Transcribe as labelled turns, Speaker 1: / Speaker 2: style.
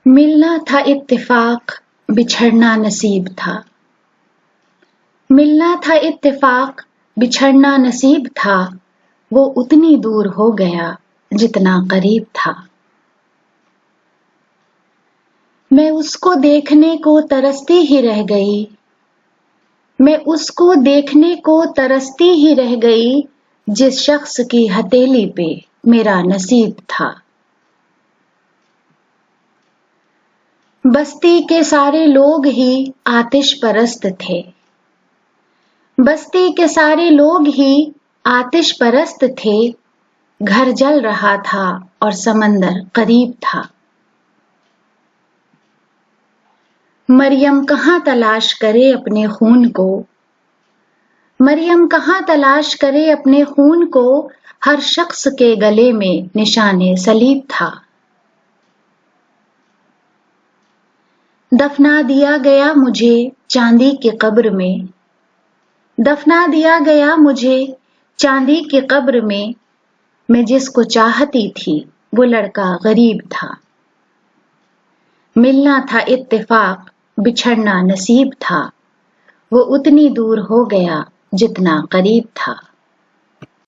Speaker 1: मिलना था इत्तेफाक, बिछड़ना नसीब था। मिलना था इत्तेफाक, बिछड़ना नसीब था। वो उतनी दूर हो गया जितना करीब था। मैं उसको देखने को तरसती ही रह गई। मैं उसको देखने को तरसती ही रह गई, जिस शख्स की हथेली पे मेरा नसीब था। बस्ती के सारे लोग ही आतिश परस्त थे। बस्ती के सारे लोग ही आतिश परस्त थे। घर जल रहा था और समंदर करीब था। मरियम कहाँ तलाश करे अपने खून को। मरियम कहाँ तलाश करे अपने खून को। हर शख्स के गले में निशाने सलीब था। दफना दिया गया मुझे चांदी की कब्र में। दफना दिया गया मुझे चांदी की कब्र में। मैं जिसको चाहती थी वो लड़का गरीब था। मिलना था इत्तेफाक, बिछड़ना नसीब था। वो उतनी दूर हो गया जितना करीब था।